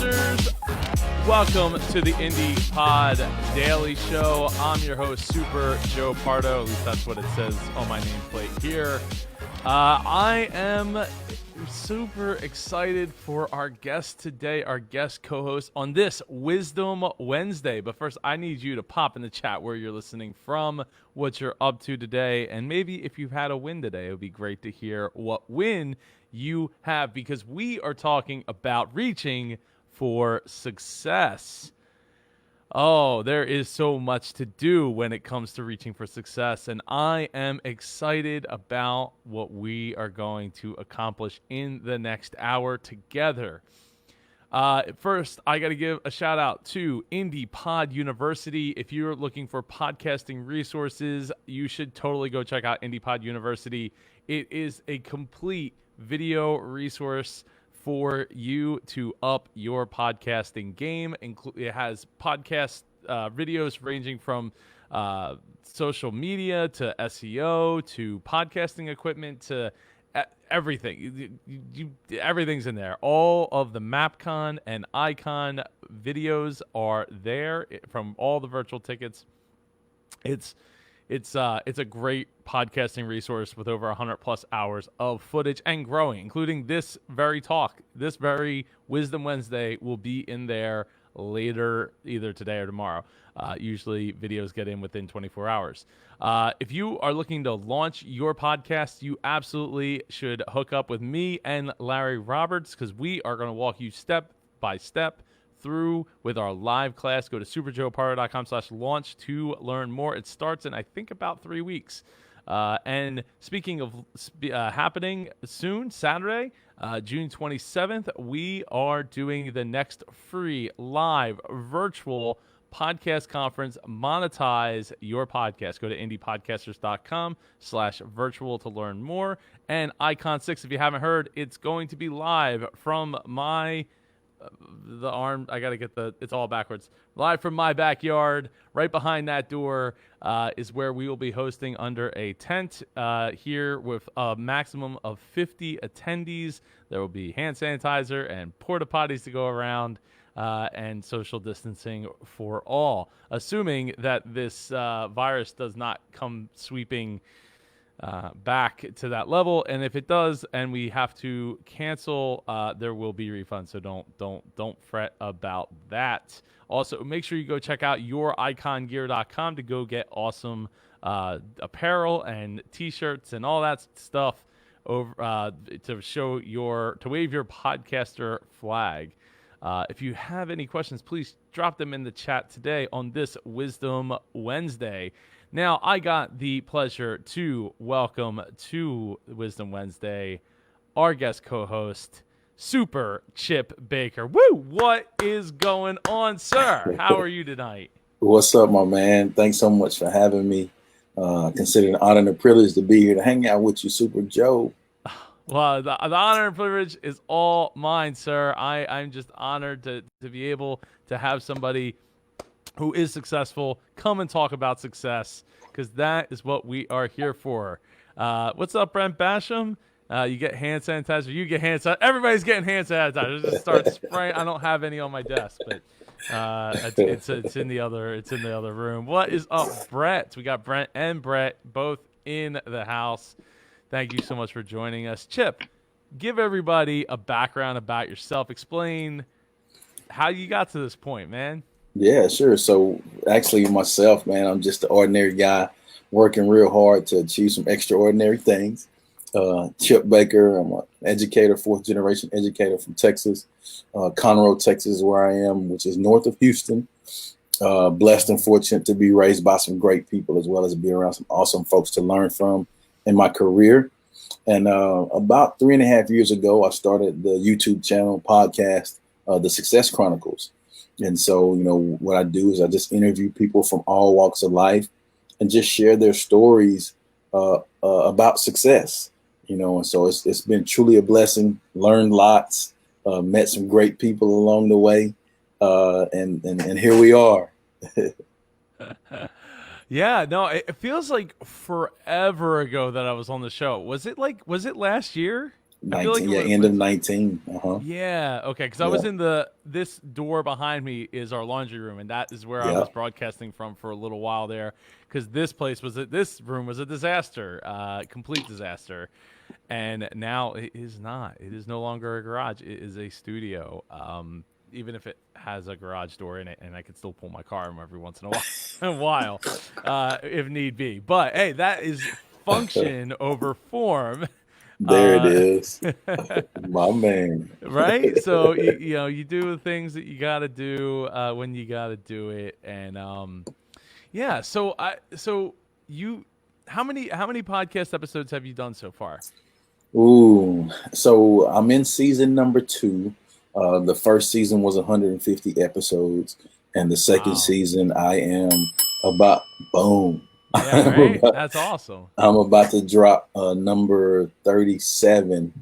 podcasters, welcome to the Indie Pod Daily Show. I'm your host, Super Joe Pardo. At least that's what it says on my nameplate here. I am super excited for our guest today, our guest co-host on this Wisdom Wednesday. But first, I need you to pop in the chat where you're listening from, what you're up to today, and maybe if you've had a win today, it would be great to hear what win you have, because we are talking about reaching for success. Oh, there is so much to do when it comes to reaching for success, and I am excited about what we are going to accomplish in the next hour together. First, I got to give a shout out to Indie Pod University. If you're looking for podcasting resources, you should totally go check out Indie Pod University. It is a complete video resource for you to up your podcasting game. It has podcast videos ranging from social media to SEO to podcasting equipment to everything. Everything's in there. All of the MapCon and Icon videos are there from all the virtual tickets. It's a great podcasting resource with over 100 plus hours of footage and growing, including this very talk. This very Wisdom Wednesday will be in there later, either today or tomorrow. Usually videos get in within 24 hours. If you are looking to launch your podcast, you absolutely should hook up with me and Larry Roberts, because we are going to walk you step by step through with our live class. Go to superjoepardo.com/launch to learn more. It starts in, I think, about 3 weeks. And speaking of happening soon, Saturday, June 27th, we are doing the next free live virtual podcast conference, Monetize Your Podcast. Go to indiepodcasters.com/virtual to learn more. And Icon 6, if you haven't heard, it's going to be live from it's all backwards. Live from my backyard, right behind that door, is where we will be hosting under a tent here with a maximum of 50 attendees. There will be hand sanitizer and porta potties to go around, and social distancing for all, assuming that this virus does not come sweeping back to that level. And if it does and we have to cancel, there will be refunds, so don't fret about that. Also, make sure you go check out youricongear.com to go get awesome apparel and t-shirts and all that stuff over to wave your podcaster flag. If you have any questions, please drop them in the chat today on this Wisdom Wednesday. Now, I got the pleasure to welcome to Wisdom Wednesday our guest co-host, Super Chip Baker. Woo! What is going on, sir? How are you tonight? What's up, my man? Thanks so much for having me. Consider it an honor and a privilege to be here to hang out with you, Super Joe. Well, the honor and privilege is all mine, sir. I'm just honored to be able to have somebody who is successful come and talk about success, because that is what we are here for. What's up, Brent Basham? You get hand sanitizer. You get hand sanitizer. Everybody's getting hand sanitizer. Just start spraying. I don't have any on my desk, but it's in the other room. What is up, Brett? We got Brent and Brett both in the house. Thank you so much for joining us. Chip, give everybody a background about yourself. Explain how you got to this point, man. Yeah, sure. So actually myself, man, I'm just an ordinary guy working real hard to achieve some extraordinary things. Chip Baker, I'm an educator, fourth generation educator from Texas, Conroe, Texas is where I am, which is north of Houston. Blessed and fortunate to be raised by some great people, as well as be around some awesome folks to learn from in my career. And about 3.5 years ago, I started the YouTube channel podcast, The Success Chronicles. And so, what I do is I just interview people from all walks of life and just share their stories about success, and so it's been truly a blessing, learned lots, met some great people along the way. And here we are. Yeah, no, it feels like forever ago that I was on the show. Was it last year? I feel like 19, yeah, end of 19. Uh-huh. yeah, okay, because I Yeah. was in this door behind me is our laundry room, and that is where I Yeah. was broadcasting from for a little while there, because this room was a disaster, complete disaster, and now it is not. It is no longer a garage. It is a studio. Even if it has a garage door in it, and I can still pull my car in every once in a while, if need be. But hey, that is function over form. There it Uh, is. My man. right? So you know you do the things that you got to do when you got to do it, and yeah. So you how many podcast episodes have you done so far? Ooh. So I'm in season number 2. The first season was 150 episodes, and the second Wow. season I am about boom. Yeah. Right. That's awesome. I'm about to drop number 37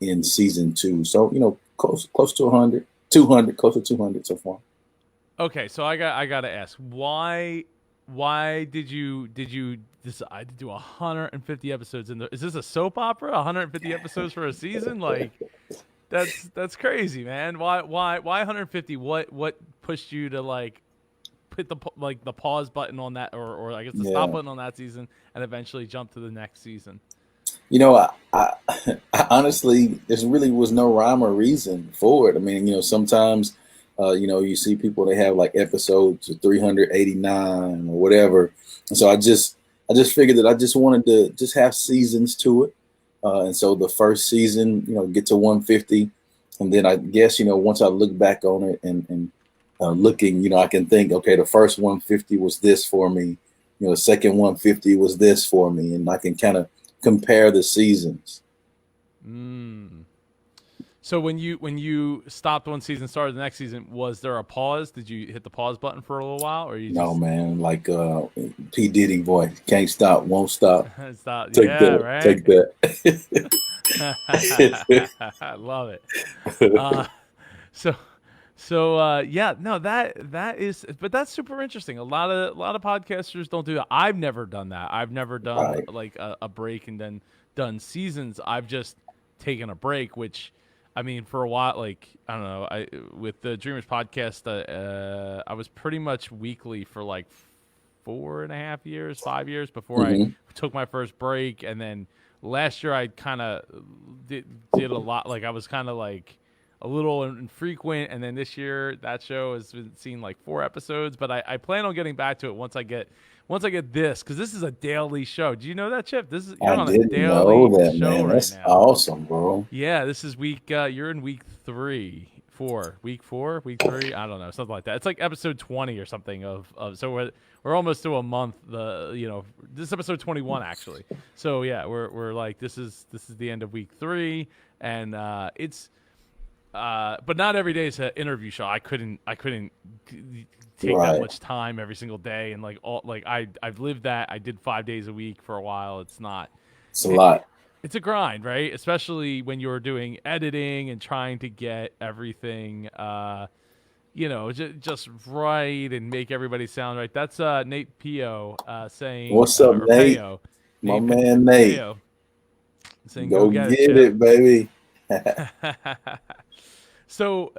in season 2. So, close to 100, 200, close to 200 so far. Okay. So I got to ask why did you decide to do 150 episodes in the? Is this a soap opera? 150 episodes for a season? Like that's crazy, man. Why 150? What pushed you to like hit the pause button on that, or I guess the stop Yeah. button on that season, and eventually jump to the next season? I honestly, there really was no rhyme or reason for it. I mean, sometimes, you see people, they have like episodes of 389 or whatever. And so I just figured that I just wanted to just have seasons to it. And so the first season, get to 150. And then I guess, once I look back on it and looking, I can think, okay, the first 150 was this for me. The second 150 was this for me. And I can kind of compare the seasons. Mm. So when you stopped one season, started the next season, was there a pause? Did you hit the pause button for a little while, or you No, just man, like P. Diddy voice, can't stop, won't stop. stopped? Take Yeah, that, take right. that. I love it. Uh, so yeah, no, that is, but that's super interesting. A lot of podcasters don't do that. I've never done that. I've never done Right. like a break and then done seasons. I've just taken a break, which I mean, for a while, like I don't know, I with the Dreamers podcast, I was pretty much weekly for like 4.5 years, 5 years before I Hmm. took my first break, and then last year I kind of did a lot. Like I was kind of like a little infrequent, and then this year that show has been seen like 4 episodes. But I plan on getting back to it once I get this, because this is a daily show. Do you know that, Chip? You're I on a didn't know daily that, show man. right That's now. awesome, bro. Yeah, this is you're in week 4, week 3. I don't know, something like that. It's like episode 20 or something of. So we're almost to a month. This is episode 21 actually. So yeah, we're like this is the end of week 3, and it's. But not every day is an interview show. I couldn't take that Right. much time every single day, and I've lived that. I did 5 days a week for a while. It's not. It's a lot. It's a grind, right? Especially when you're doing editing and trying to get everything, just right and make everybody sound right. That's Nate Pio saying, What's up, or Nate? Peo, My man, Nate. Peo saying, "Go Go get it, get Chip." it, baby. So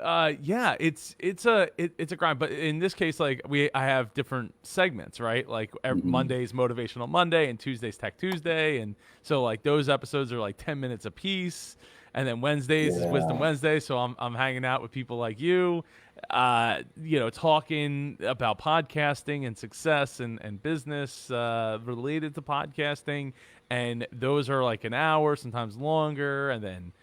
yeah, it's a grind, but in this case, like I have different segments, right? Like Hmm. Monday's motivational Monday and Tuesday's Tech Tuesday, and so like those episodes are like 10 minutes a piece, and then Wednesdays is Wisdom Yeah. Wednesday. So I'm hanging out with people like you, talking about podcasting and success and business related to podcasting, and those are like an hour, sometimes longer, and then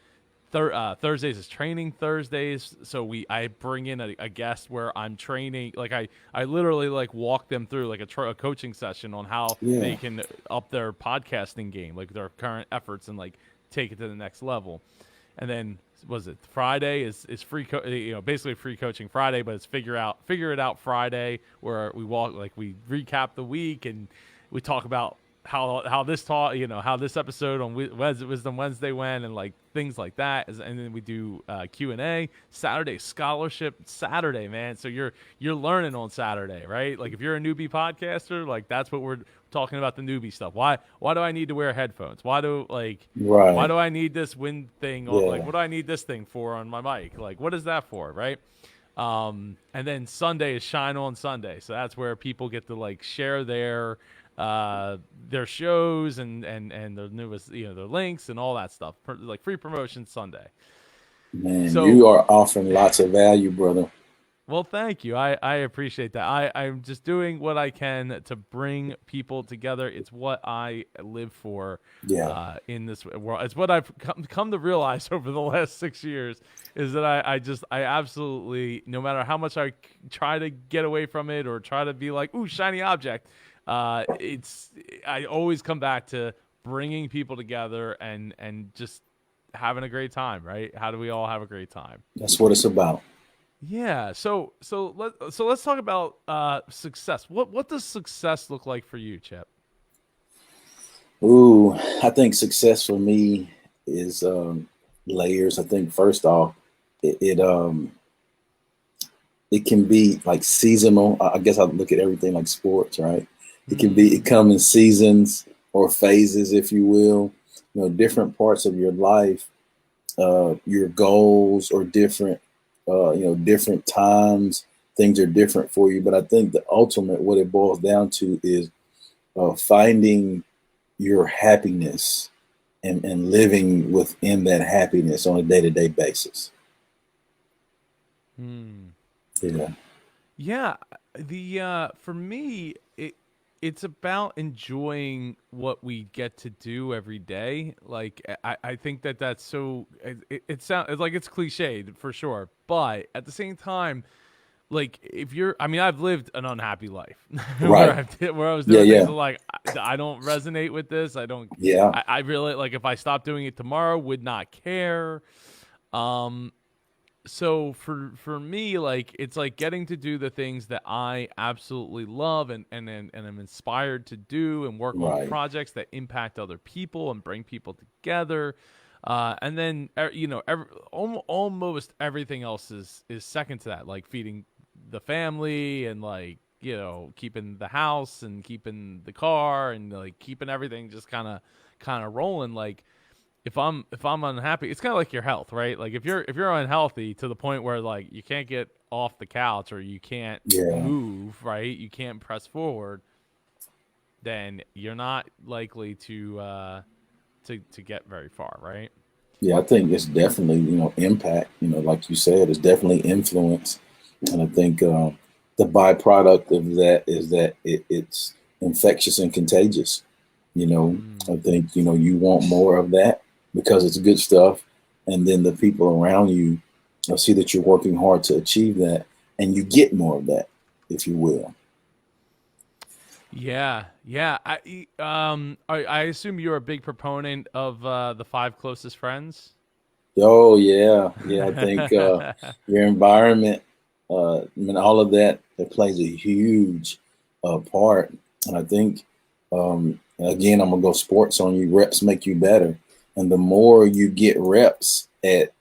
Thursdays is training Thursdays, so I bring in a guest where I'm training. Like I literally like walk them through like a coaching session on how they Yeah. can up their podcasting game, like their current efforts, and like take it to the next level. And then was it Friday is free basically free coaching Friday, but it's figure it out Friday, where we we recap the week and we talk about how this talk, how this episode on Wisdom Wednesday went, and like things like that. And then we do Q&A Saturday, scholarship Saturday, man. So you're learning on Saturday, right? Like if you're a newbie podcaster, like that's what we're talking about, the newbie stuff. Why do I need to wear headphones? Why Right. do I need this wind thing on? Like Yeah. what do I need this thing for on my mic? Like what is that for, right? And then Sunday is Shine On Sunday, so that's where people get to like share their shows and their newest, their links and all that stuff, like free promotion Sunday. Man, So, you are offering lots of value, brother. well, thank you. I appreciate that. I'm just doing what I can to bring people together. It's what I live for Yeah. in this world. It's what I've come to realize over the last 6 years is that I absolutely, no matter how much I try to get away from it or try to be like, ooh, shiny object, I always come back to bringing people together and just having a great time, right? How do we all have a great time? That's what it's about. Yeah. So let's talk about success. What does success look like for you, Chip? Ooh, I think success for me is layers. I think first off, it, it um it can be like seasonal. I guess I look at everything like sports, right? It Mm, come in seasons or phases, if you will. Different parts of your life, your goals are different. Different times, things are different for you. But I think the ultimate, what it boils down to, is finding your happiness and living within that happiness on a day to day basis. mm. Yeah. Yeah. The For me, it's about enjoying what we get to do every day. Like I think that's so it sounds like it's cliched for sure, but at the same time, like if you're, I mean, I've lived an unhappy life Right. where I was Yeah. doing things Yeah. that like I don't resonate with this. I don't. Yeah. I really like if I stopped doing it tomorrow, would not care. Um, so for me, like it's like getting to do the things that I absolutely love and I'm inspired to do and work on Right. projects that impact other people and bring people together. And then almost everything else is second to that, like feeding the family and like keeping the house and keeping the car and like keeping everything just kind of rolling. Like if I'm unhappy, it's kind of like your health, right? Like if you're unhealthy to the point where like you can't get off the couch or you can't Yeah. move, right? You can't press forward, then you're not likely to get very far, right? Yeah. I think it's definitely, impact, like you said, it's definitely influence. And I think the byproduct of that is that it's infectious and contagious. You know, I Mm. think, you want more of that because it's good stuff. And then the people around you see that you're working hard to achieve that and you get more of that, if you will. Yeah, yeah. I assume you're a big proponent of the five closest friends. Oh, yeah. Yeah. I think your environment, all of that, it plays a huge part. And I think, again, I'm going to go sports on you. Reps make you better. And the more you get reps at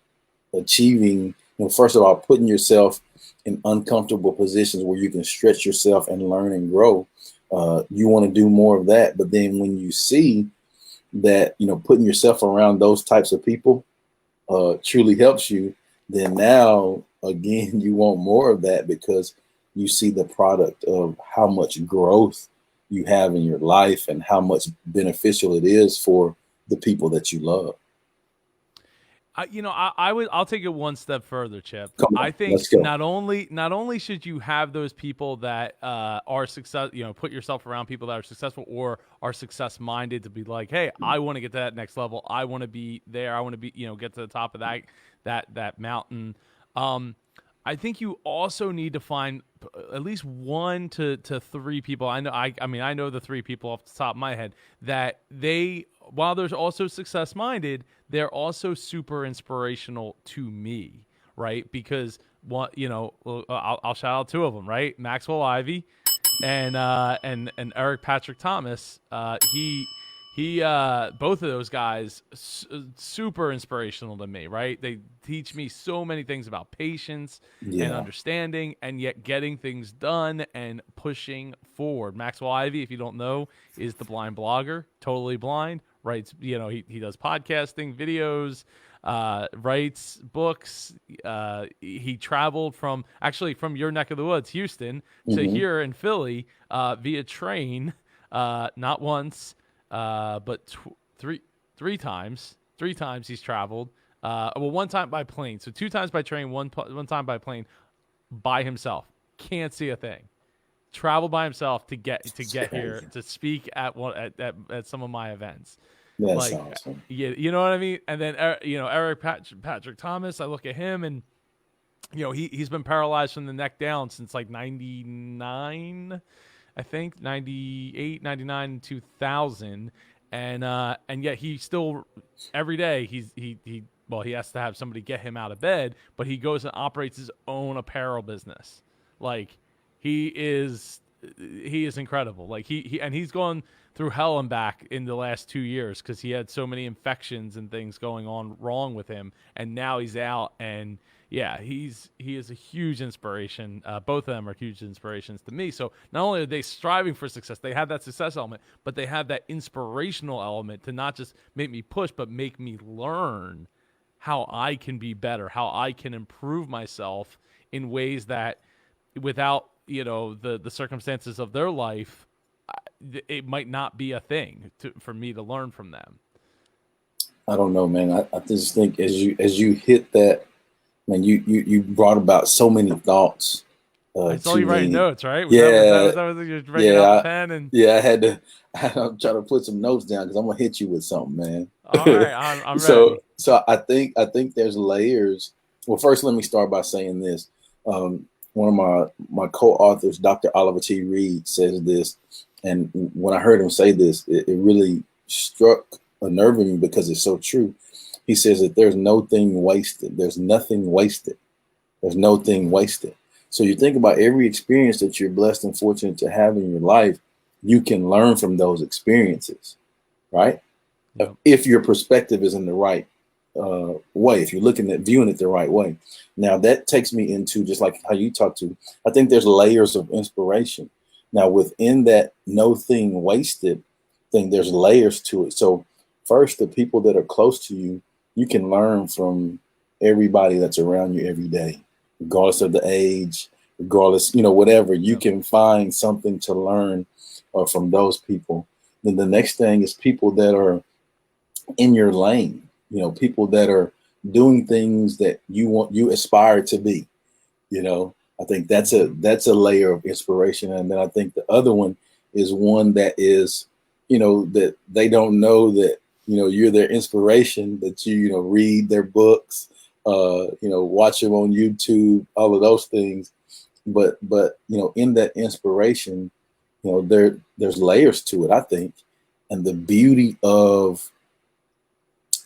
achieving, first of all, putting yourself in uncomfortable positions where you can stretch yourself and learn and grow. You want to do more of that. But then when you see that, putting yourself around those types of people truly helps you, then now, again, you want more of that because you see the product of how much growth you have in your life and how much beneficial it is for the people that you love. I'll take it one step further, Chip. Come I on, let's think go. not only should you have those people that are success, put yourself around people that are successful or are success minded to be like, hey, I want to get to that next level. I want to be there. I want to be, get to the top of that mountain. Um, I think you also need to find at least one to three people. I know the three people off the top of my head that while they're also success minded, they're also super inspirational to me, right? Because I'll shout out two of them, right? Maxwell Ivy and Eric Patrick Thomas. He both of those guys super inspirational to me, right? They teach me so many things about patience and Yeah. understanding, and yet getting things done and pushing forward. Maxwell Ivy, if you don't know, is the blind blogger, totally blind, writes, he does podcasting, videos, writes books. He traveled from your neck of the woods, Houston, to Hmm. here in Philly via train, not once, but three times. Three times he's traveled. Well, one time by plane, so two times by train, one time by plane, by himself. Can't see a thing. Travel by himself to It's get here crazy. to speak at at some of my events. That's Like, awesome. yeah, you know what I mean. And then Eric Patrick Thomas, I look at him, and he's been paralyzed from the neck down since like '99, I think, 98, 99, 2000, and yet he still every day he has to have somebody get him out of bed, but he goes and operates his own apparel business. Like, he is he is incredible. Like, he's gone through hell and back in the last 2 years because he had so many infections and things going on wrong with him, and now he's out. And yeah, he is a huge inspiration. Both of them are huge inspirations to me. So not only are they striving for success, they have that success element, but they have that inspirational element to not just make me push, but make me learn how I can be better, how I can improve myself in ways that, without the circumstances of their life, it might not be a thing for me to learn from them. I don't know, man. I just think as you hit that, man, you brought about so many thoughts I saw to you writing me. notes, right? Yeah, Was you're bringing yeah, out the pen and yeah. I had to. I'm trying to put some notes down because I'm gonna hit you with something, all man. right, I'm so ready. so I think there's layers. Well, first, let me start by saying this. One of my co-authors, Dr. Oliver T. Reed, says this, and when I heard him say this, it really struck a nerve in me because it's so true. He says that there's no thing wasted. There's nothing wasted. There's no thing wasted. So you think about every experience that you're blessed and fortunate to have in your life, you can learn from those experiences, right? Yep. If your perspective is in the right way, if you're looking at viewing it the right way. Now that takes me into just like how you talk to. I think there's layers of inspiration. Now within that no thing wasted thing, there's layers to it. So first, the people that are close to you, you can learn from everybody that's around you every day, regardless of the age, regardless, whatever. You Yep. can find something to learn from those people. Then the next thing is people that are in your lane, people that are doing things that you aspire to be. I think Mm-hmm. that's a layer of inspiration. And then I think the other one is one that is, that they don't know that, you're their inspiration, that read their books, watch them on YouTube, all of those things. But in that inspiration, there's layers to it, I think. And the beauty of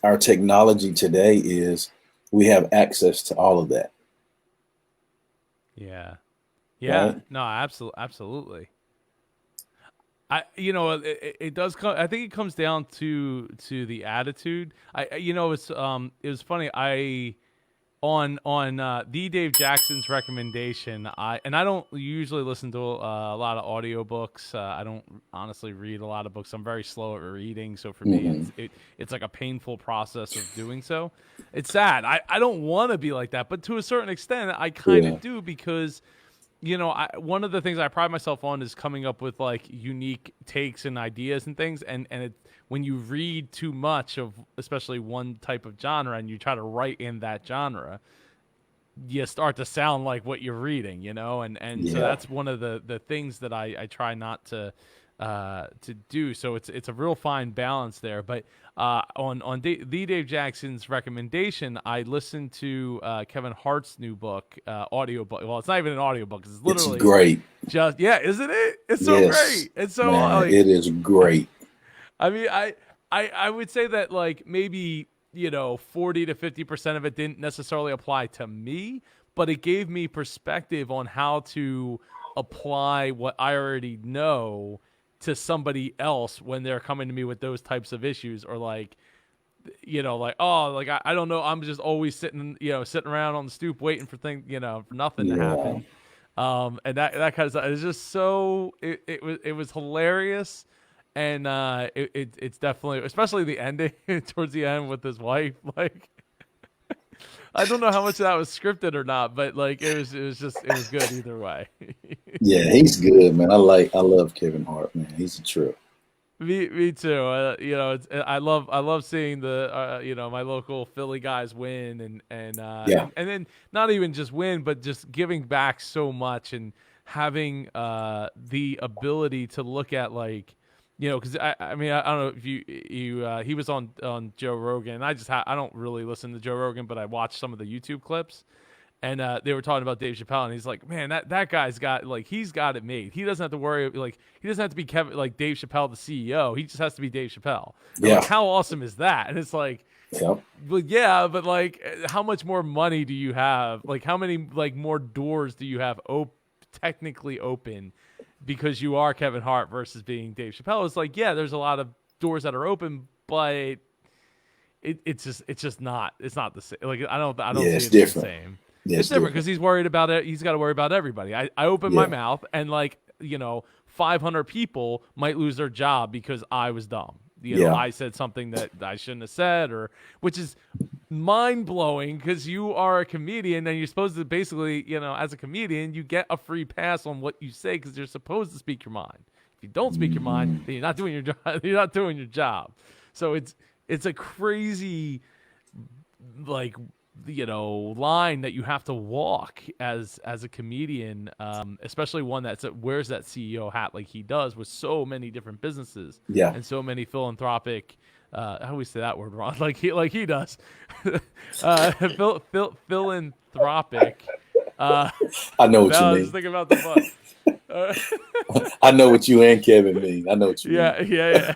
our technology today is we have access to all of that, Yeah. Yeah. right? No, absolutely. It does come. I think it comes down to the attitude. It was funny. I on the Dave Jackson's recommendation. I don't usually listen to a lot of audiobooks. I don't honestly read a lot of books. I'm very slow at reading, so for me, Hmm. it's like a painful process of doing so. It's sad. I don't want to be like that, but to a certain extent, I kind Yeah, of do because one of the things I pride myself on is coming up with like unique takes and ideas and things. When you read too much of especially one type of genre and you try to write in that genre, you start to sound like what you're reading, and so yeah. that's one of the things that I try not to do. So it's a real fine balance there. But the Dave Jackson's recommendation, I listened to Kevin Hart's new book, audio book. Well, it's not even an audio book; it's It's literally great. just, yeah, isn't it? It's so Yes, great. It's so man, like, it is great. I mean, I would say that like maybe 40 to 50% of it didn't necessarily apply to me, but it gave me perspective on how to apply what I already know to somebody else when they're coming to me with those types of issues, or like, like, oh, like I don't know, I'm just always sitting around on the stoop waiting for things, for nothing to Yeah. happen. And that kind of stuff is just so it was hilarious. And it's definitely, especially the ending towards the end with his wife, like, I don't know how much of that was scripted or not, but like it was good either way. Yeah, he's good, man. I love Kevin Hart, man. He's a trip. Me too. I love seeing the my local Philly guys win, Yeah. and then not even just win, but just giving back so much, and having the ability to look at, like, because I mean, I don't know if he was on Joe Rogan, and I don't really listen to Joe Rogan, but I watched some of the YouTube clips. And they were talking about Dave Chappelle, and he's like, "Man, that guy's got, like, he's got it made. He doesn't have to worry, like, he doesn't have to be Kevin, like, Dave Chappelle, the CEO. He just has to be Dave Chappelle." And like, Yeah. how awesome is that? And it's like, Yep. well, yeah, but like, how much more money do you have? Like, how many, like, more doors do you have technically open because you are Kevin Hart versus being Dave Chappelle? It's like, yeah, there's a lot of doors that are open, but it's just not, it's not the same. Like, I don't Yeah, see it's it as the different. same. Yeah, It's it's different because different. he's worried about it. He's got to worry about everybody. I open my Yeah. mouth, and, like, 500 people might lose their job because I was dumb. Yeah. I said something that I shouldn't have said, or which is mind blowing because you are a comedian and you're supposed to basically, as a comedian, you get a free pass on what you say because you're supposed to speak your mind. If you don't speak your mind, Mhm. then you're not doing your job. You're not doing your job. So it's a crazy, like, line that you have to walk as a comedian, especially one that wears that CEO hat like he does, with so many different businesses Yeah. and so many philanthropic, I always say that word wrong, like he does. Philanthropic, I know what you now I was mean. thinking about the book. uh, I know what you and Kevin mean. I know what you mean. yeah, yeah,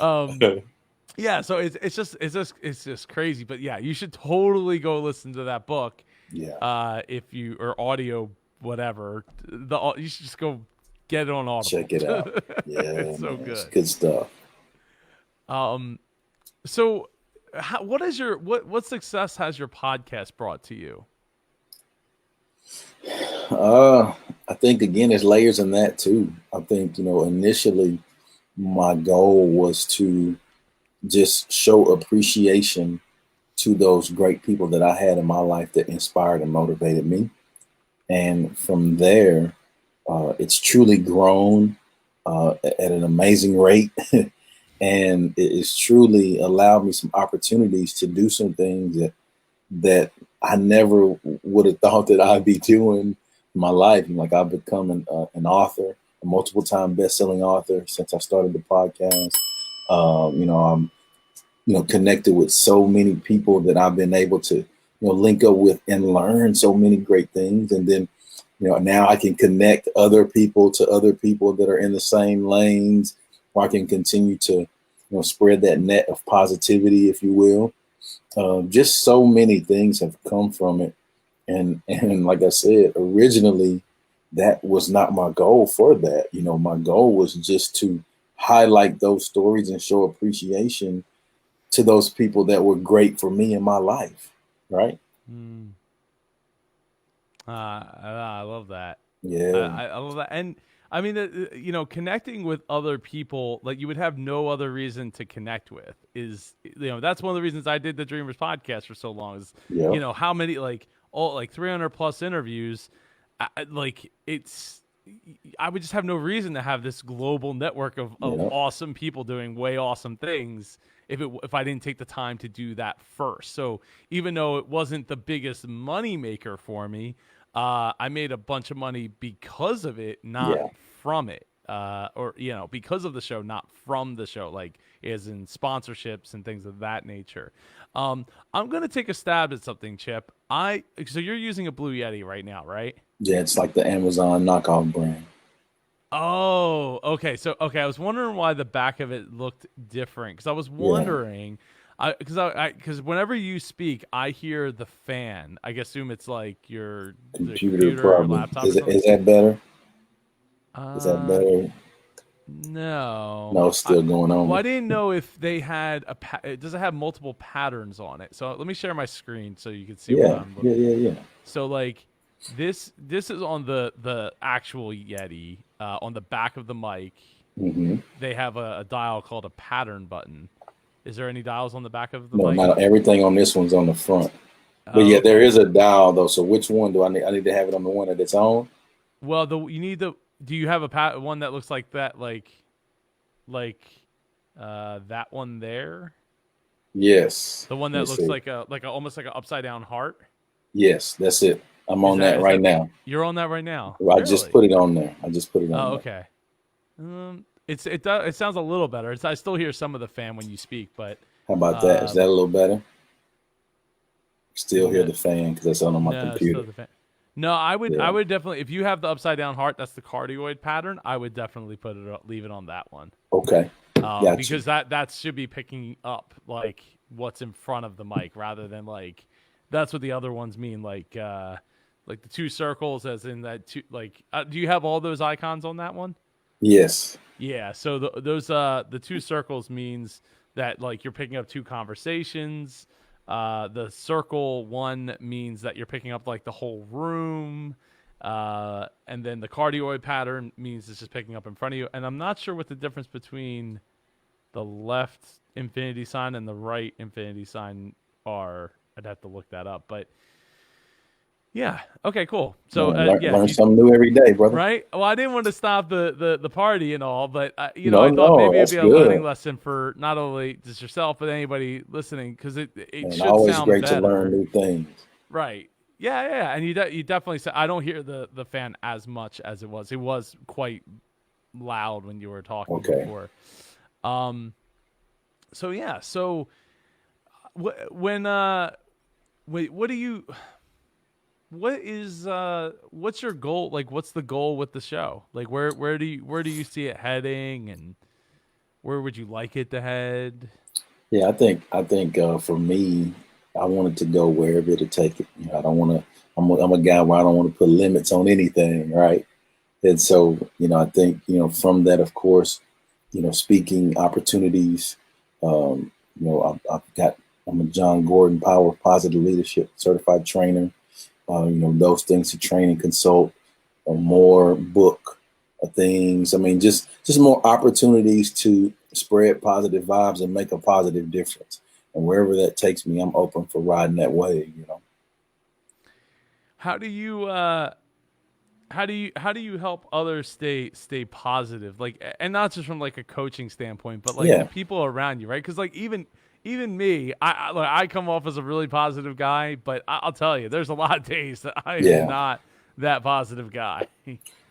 yeah. Yeah, so it's just crazy, but yeah, you should totally go listen to that book, Yeah. if you, or audio, whatever. You should just go get it on Audible. Check it out. Yeah, It's so man. It's good. good stuff. Um, so what success has your podcast brought to you? Uh, I think again, there's layers in that too. I think, initially my goal was to just show appreciation to those great people that I had in my life that inspired and motivated me. And from there, it's truly grown at an amazing rate. And it has truly allowed me some opportunities to do some things that I never would have thought that I'd be doing in my life. And like, I've become an author, a multiple time best-selling author since I started the podcast. I'm connected with so many people that I've been able to link up with and learn so many great things. And then now I can connect other people that are in the same lanes, or I can continue to spread that net of positivity, if you will. Just so many things have come from it. And like I said, originally that was not my goal for that. My goal was just to highlight those stories and show appreciation to those people that were great for me in my life. Right. Mm. I love that. I, Yeah. I I love that, and I mean, connecting with other people like you would have no other reason to connect with is, that's one of the reasons I did the Dreamers podcast for so long. Is, Yeah. how many, like, all, like, 300 plus interviews, like, I would just have no reason to have this global network of Yeah. awesome people doing way awesome things if I didn't take the time to do that first. So even though it wasn't the biggest money maker for me, I made a bunch of money because of it, not Yeah. from it. Or, because of the show, not from the show, like, as in sponsorships and things of that nature. I'm gonna take a stab at something, Chip. So you're using a Blue Yeti right now, right? Yeah. It's like the Amazon knockoff brand. Oh, okay. So, okay, I was wondering why the back of it looked different, because I was Yeah. wondering. Because whenever you speak, I hear the fan. I assume it's like the Computer computer, your probably. laptop, or something. Is that better? Is that Uh, better? no. No, it's still going Well, on. I didn't know if they had does it have multiple patterns on it? So let me share my screen so you can see what Yeah, I'm yeah, looking. yeah, yeah. So like this is on the actual Yeti. On the back of the mic, hmm they have a dial called a pattern button. Is there any dials on the back of the No, mic? not everything on this one's on the front. But Oh, yeah, there okay. is a dial though. So which one do I need? I need to have it on the one that it's on. Well, the you need the. Do you have one that looks like that, like that one there? Yes. The one Let me that looks see. like a almost like an upside down heart. Yes, that's it. I'm Is on that that is right that now. you're on that right now? I just Really? put it on there. I just put it on Oh, there. okay. It sounds a little better. I still hear some of the fan when you speak, but How about that? Is that um, a little better? Still hear no, the fan because that's on my no, still computer. the fan. No, I Yeah. would definitely if you have the upside down heart, that's the cardioid pattern. I would definitely leave it on that one. Okay. Got you. Because that should be picking up like what's in front of the mic rather than like that's what the other ones mean like the two circles as in that two like do you have all those icons on that one? Yes. Yeah, so those the two circles means that like you're picking up two conversations. The circle one means that you're picking up like the whole room. And then the cardioid pattern means it's just picking up in front of you. And I'm not sure what the difference between the left infinity sign and the right infinity sign are. I'd have to look that up, but yeah. Okay, cool. So Man, yeah, learn if you something new every day, brother. right? Well, I didn't want to stop the party and all, but No, I thought no, maybe it'd that's be a learning good. lesson for not only just yourself but anybody listening because it And should always sound great to learn better, new things. right? Yeah, yeah, and you definitely said I don't hear the fan as much as it was. It was quite loud when you were talking Okay. before. Um. So yeah. So when wait, what do you? What's your goal? Like, what's the goal with the show? Like, where do you see it heading, and where would you like it to head? Yeah, I think for me, I wanted to go wherever it'll take it. You know, I don't want to. I'm a guy where I don't want to put limits on anything, right? And so, I think, from that, of course, speaking opportunities. I'm a John Gordon Power Positive Leadership Certified Trainer. Those things to train and consult, more book things. I mean, just more opportunities to spread positive vibes and make a positive difference. And wherever that takes me, I'm open for riding that wave. How do you how do you help others stay positive, like, and not just from like a coaching standpoint but like the Yeah, people around you, right? Because like even me, I come off as a really positive guy, but I'll tell you there's a lot of days that I am yeah. not that positive guy.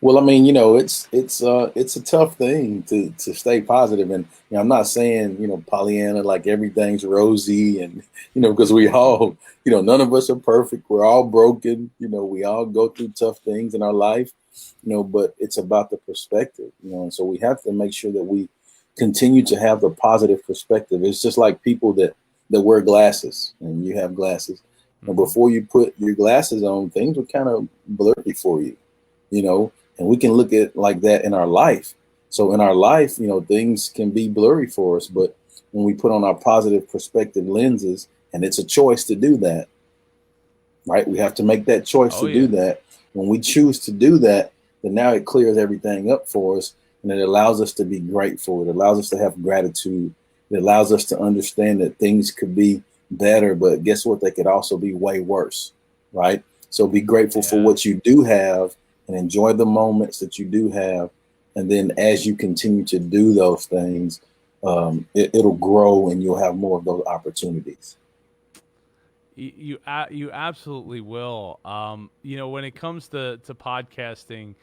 Well, I mean, it's a tough thing to stay positive, and I'm not saying Pollyanna like everything's rosy, and because we all none of us are perfect. We're all broken. We all go through tough things in our life, but it's about the perspective, and so we have to make sure that we continue to have the positive perspective. It's just like people that wear glasses, and you have glasses, and Hmm. before you put your glasses on, things were kind of blurry for you, and we can look at like that in our life. So in our life, things can be blurry for us, but when we put on our positive perspective lenses, and it's a choice to do that, right? We have to make that choice Oh to do yeah. that. When we choose to do that, then now it clears everything up for us, and it allows us to be grateful. It allows us to have gratitude. It allows us to understand that things could be better, but guess what? They could also be way worse, right? So be grateful for Yeah. what you do have and enjoy the moments that you do have. And then as you continue to do those things, it'll grow and you'll have more of those opportunities. You absolutely will. When it comes to podcasting,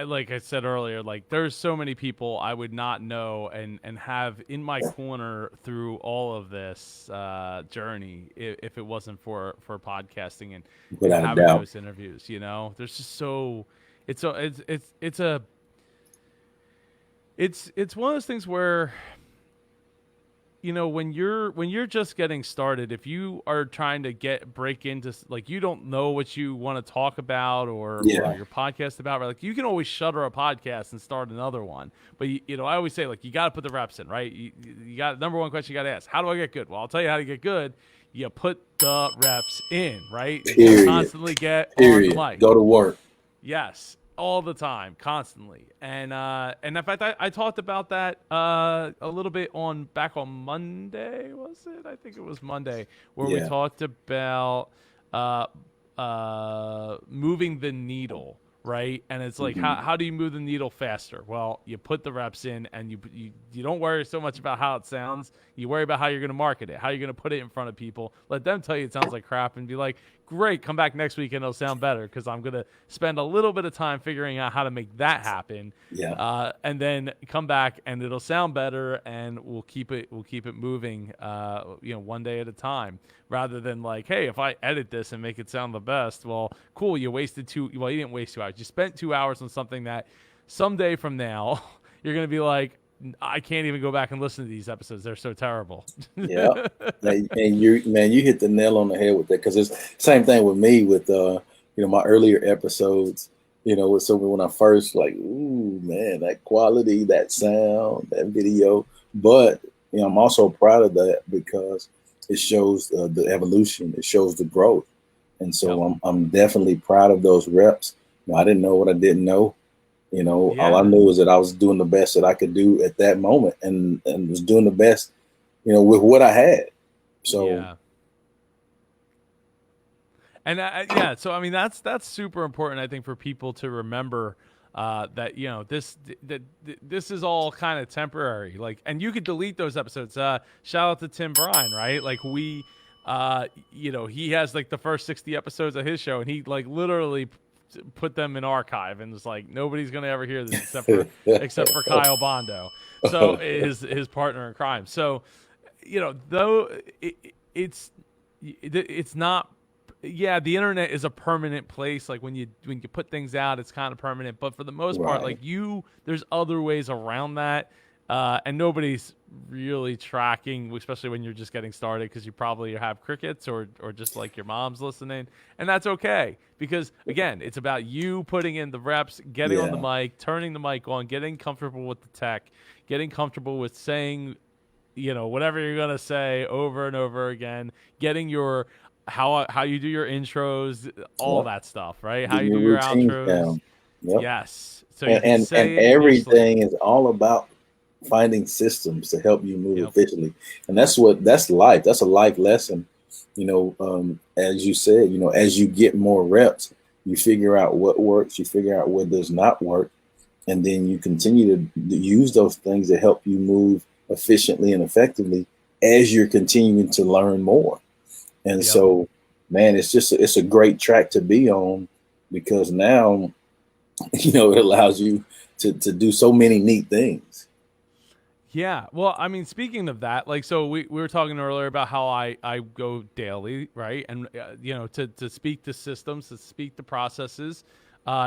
like I said earlier, like there's so many people I would not know and have in my corner through all of this journey if it wasn't for podcasting and Without a having doubt. those interviews. There's just so it's a it's one of those things where when you're just getting started, if you are trying to break into, like, you don't know what you want to talk about, or Yeah. your podcast about, right? Like, you can always shutter a podcast and start another one. But I always say, like, you got to put the reps in, right? You got, number one question you got to ask: how do I get good? Well, I'll tell you how to get good. You put the reps in, right? You Period. constantly get on the Period. mic. Go to work. Yes, all the time, constantly. And in fact, I talked about that a little bit back on Monday, was it? I think it was Monday, where we Yeah. talked about uh, moving the needle, right? And it's like, Hmm. how do you move the needle faster? Well, you put the reps in, and you don't worry so much about how it sounds. You worry about how you're going to market it, how you're going to put it in front of people. Let them tell you it sounds like crap, and be like, great, come back next week and it'll sound better, because I'm going to spend a little bit of time figuring out how to make that happen. Yeah. And then come back and it'll sound better, and we'll keep it moving, one day at a time, rather than like, hey, if I edit this and make it sound the best, well, cool, you didn't waste 2 hours. You spent 2 hours on something that someday from now you're going to be like, I can't even go back and listen to these episodes. They're so terrible. Yeah. And you hit the nail on the head with that, because it's same thing with me with my earlier episodes. So when I first, like, ooh man, that quality, that sound, that video. But I'm also proud of that, because it shows the evolution. It shows the growth. And Yep. so I'm definitely proud of those reps. I didn't know what I didn't know. All I Yeah. knew was that I was doing the best that I could do at that moment, and was doing the best, with what I had. So Yeah. And yeah, so I mean, that's super important, I think, for people to remember, that this is all kind of temporary. Like, and you could delete those episodes. Shout out to Tim Bryan, right? Like, he has like the first 60 episodes of his show, and he like literally put them in archive, and was like, nobody's gonna ever hear this except for Kyle Bondo, so his partner in crime. So, though it's not, yeah, the internet is a permanent place. Like, when you put things out, it's kind of permanent. But for the most part, right, like, there's other ways around that, and nobody's really tracking, especially when you're just getting started, because you probably have crickets, or just like your mom's listening, and that's okay, because again, it's about you putting in the reps, getting on the yeah, mic, turning the mic on, getting comfortable with the tech, getting comfortable with saying, whatever you're gonna say over and over again, getting your how you do your intros, all yep. that stuff, right? How Getting you your do your routines outros. down. Yep. Yes. So you And, can and say it in your sleep. everything is all about finding systems to help you move Yep. efficiently. And that's life. That's a life lesson. As you said, as you get more reps, you figure out what works, you figure out what does not work, and then you continue to use those things to help you move efficiently and effectively as you're continuing to learn more. And Yep. so, man, it's a great track to be on, because now it allows you to do so many neat things. Yeah. Well, I mean, speaking of that, like, so we were talking earlier about how I go daily, right? And to speak to systems, to speak to processes.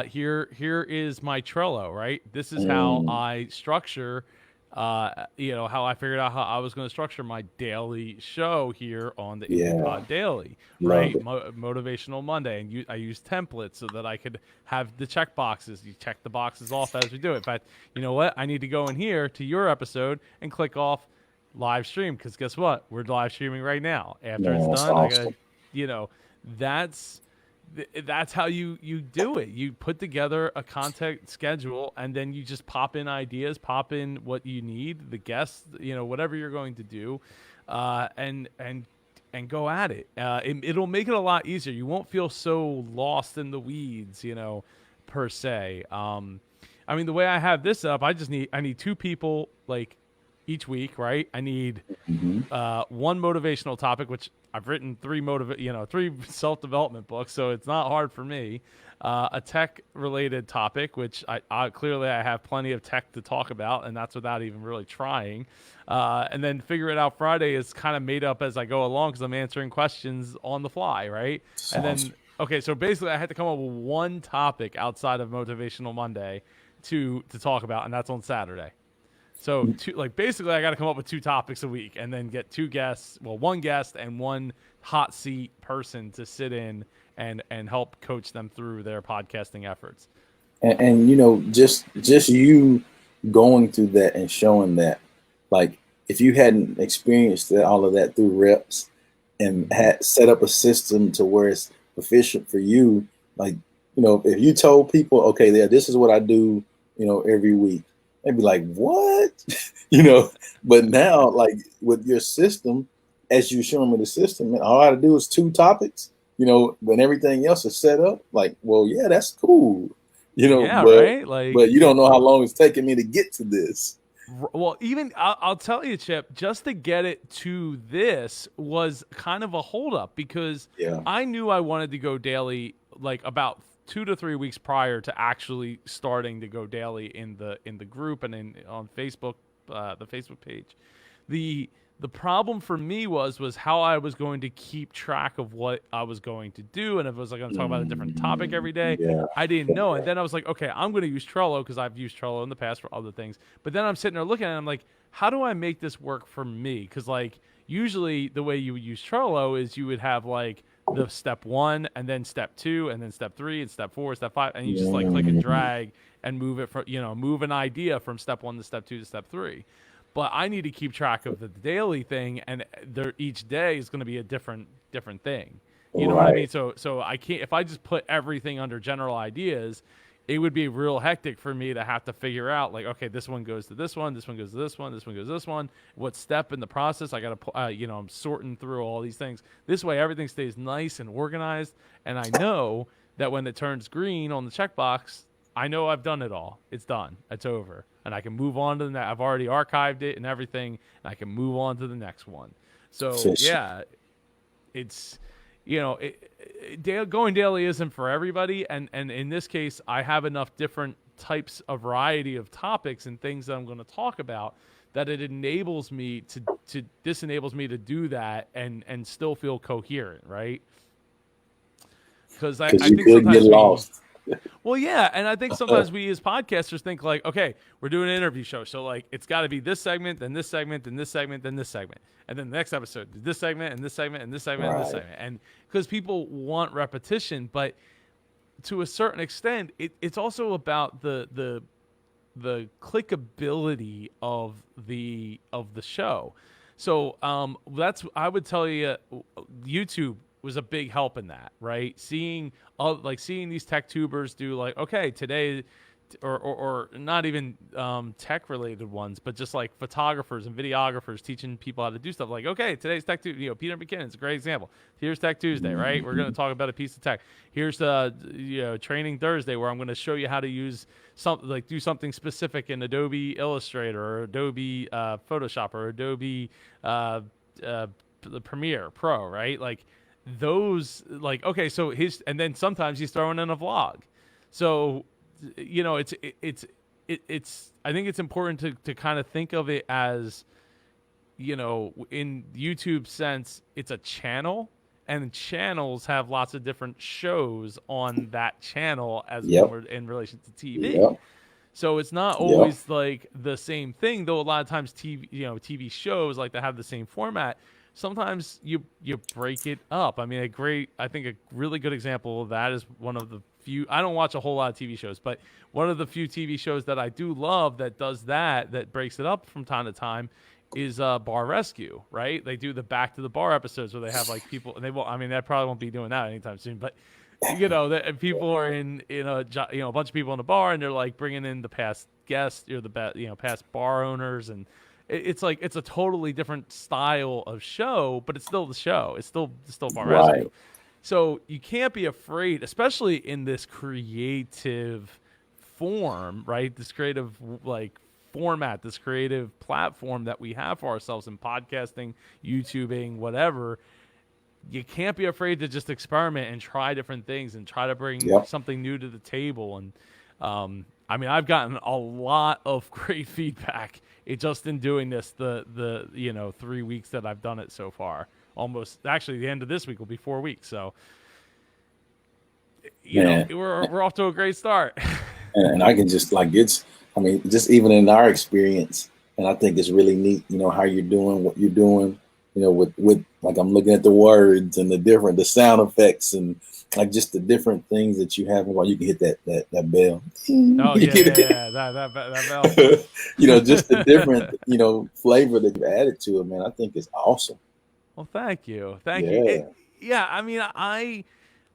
Here is my Trello, right? This is how Mm, I structure. How I figured out how I was going to structure my daily show here on the Indie yeah, Pod Daily, love right? it. Motivational Monday, and I use templates so that I could have the check boxes. You check the boxes off as we do it. In fact, you know what? I need to go in here to your episode and click off live stream, because guess what? We're live streaming right now. After it's No, that's done, I gotta, awesome. you know, that's that's how you do it. You put together a content schedule, and then you just pop in ideas, pop in what you need, the guests, whatever you're going to do, and go at it. It'll make it a lot easier. You won't feel so lost in the weeds, per se. I mean, the way I have this up, I need two people, like, each week, right? I need Hmm. one motivational topic, which I've written three self-development books, so it's not hard for me. A tech-related topic, which I clearly I have plenty of tech to talk about, and that's without even really trying. And then Figure It Out Friday is kind of made up as I go along, because I'm answering questions on the fly, right? And Awesome. then, okay, so basically I had to come up with one topic outside of Motivational Monday to talk about, and that's on Saturday. So basically I got to come up with 2 topics a week and then get 2 guests, well, 1 guest and 1 hot seat person to sit in and help coach them through their podcasting efforts. And just you going through that and showing that, like, if you hadn't experienced all of that through reps and had set up a system to where it's efficient for you, like, if you told people, okay, there, this is what I do, every week, they'd be like, what? But now, like, with your system, as you showing me the system, man, all I gotta do is 2 topics, when everything else is set up, like, well, yeah, that's cool. Yeah, But right? you don't know how long it's taking me to get to this. Well, even I'll tell you, Chip, just to get it to this was kind of a holdup because Yeah. I knew I wanted to go daily like about 2 to 3 weeks prior to actually starting to go daily in the group and on Facebook, the Facebook page. The problem for me was how I was going to keep track of what I was going to do, and if I was like going to talk about a different topic every day, Yeah. I didn't know. And then I was like, okay, I'm going to use Trello because I've used Trello in the past for other things. But then I'm sitting there looking at it, and I'm like, how do I make this work for me? Because like usually the way you would use Trello is you would have like the step 1 and then step 2 and then step 3 and step 4, step 5, and you just like click and drag and move it from move an idea from step 1 to step 2 to step 3. But I need to keep track of the daily thing, and each day is going to be a different thing. You know what I mean? So I can't, if I just put everything under general ideas, it would be real hectic for me to have to figure out like, okay, this one goes to this one, this one goes to this one, this one goes to this one. What step in the process I got to, I'm sorting through all these things. This way, everything stays nice and organized, and I know that when it turns green on the checkbox, I know I've done it all. It's done. It's over. And I can move on to the next. I've already archived it and everything, and I can move on to the next one. So, yeah, it's, going daily isn't for everybody. And in this case, I have enough different types of variety of topics and things that I'm going to talk about that it enables me this enables me to do that and still feel coherent, right? Because I think could sometimes get lost. Well, yeah, and I think sometimes we as podcasters think like, okay, we're doing an interview show, so like it's got to be this segment, then this segment, then this segment, then this segment, and then the next episode, this segment, and this segment, and this segment, and this segment, and because people want repetition, but to a certain extent, it's also about the clickability of the show. So I would tell you, YouTube was a big help in that, right? Seeing these tech tubers do like, okay, today, or not even tech related ones, but just like photographers and videographers teaching people how to do stuff. Like, okay, today's Tech Tuesday. Peter McKinnon's a great example. Here's Tech Tuesday, right? We're going to talk about a piece of tech. Here's Training Thursday, where I'm going to show you how to use do something specific in Adobe Illustrator or Adobe Photoshop or Adobe Premiere Pro, right? Like those, like, okay, so and then sometimes he's throwing in a vlog. So, it's I think it's important to kind of think of it as, in YouTube sense, it's a channel, and channels have lots of different shows on that channel as when we're in relation to TV. Yep. So it's not always like the same thing, though. A lot of times TV shows like to have the same format. Sometimes you break it up. I mean, I think a really good example of that is one of the few. I don't watch a whole lot of TV shows, but one of the few TV shows that I do love that does that breaks it up from time to time is Bar Rescue, right? They do the Back to the Bar episodes where they have like people, and they won't. I mean, they probably won't be doing that anytime soon, but that people are in a bunch of people in a bar, and they're like bringing in the past guests or past bar owners, and it's like it's a totally different style of show, but it's still the show. It's still Bar Rescue. So you can't be afraid, especially in this creative form, right? This creative format, this creative platform that we have for ourselves in podcasting, YouTubing, whatever. You can't be afraid to just experiment and try different things and try to bring something new to the table. And I mean, I've gotten a lot of great feedback just in doing this the 3 weeks that I've done it so far. Almost, actually, the end of this week will be 4 weeks. So, we're off to a great start. And I can just just even in our experience, and I think it's really neat, how you're doing what you're doing, with like I'm looking at the words and the sound effects and like just the different things that you have while you can hit that bell. Oh yeah, yeah, yeah. That bell. Just the different, flavor that you've added to it, man. I think it's awesome. Well, thank you, thank you. Yeah, Yeah, I mean, like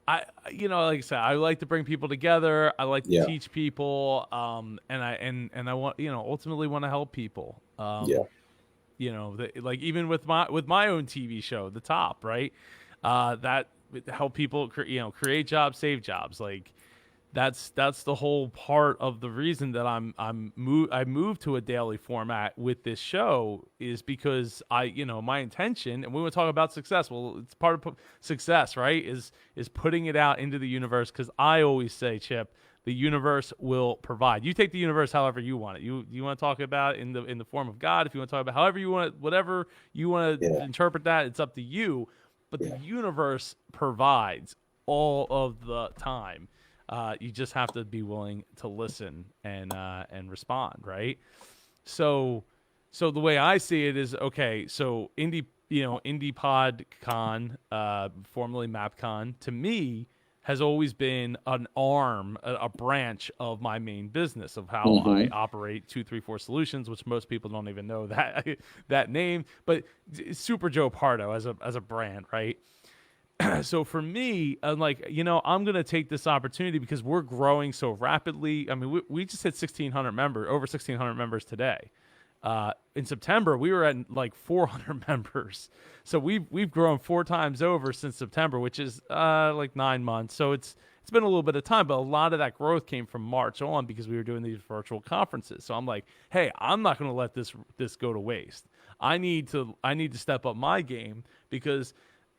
I said, I like to bring people together. I like to yeah, teach people, and I want, ultimately want to help people. yeah. Like even with my own TV show, The Top, right? That help people, create jobs, save jobs. Like that's the whole part of the reason that I moved to a daily format with this show is because my intention, and we want to talk about success. Well, it's part of success, right? Is putting it out into the universe, because I always say, Chip, the universe will provide. You take the universe however you want it. You want to talk about it in the form of God. If you want to talk about however you want it, whatever you want to Yeah, interpret that, it's up to you. But the yeah. universe provides all of the time. You just have to be willing to listen and respond, right? So so the way I see it is, okay. So Indie PodCon, formerly MapCon, to me has always been an arm, a branch of my main business of how I Hmm. operate 234 Solutions, which most people don't even know that that name, but Super Joe Pardo as a brand, right? So for me, I'm like, I'm gonna take this opportunity because we're growing so rapidly. I mean, we just hit 1,600 members, over 1,600 members today. In September, we were at like 400 members. So we've grown 4 times over since September, which is like 9 months. So it's been a little bit of time, but a lot of that growth came from March on because we were doing these virtual conferences. So I'm like, hey, I'm not going to let this go to waste. I need to step up my game because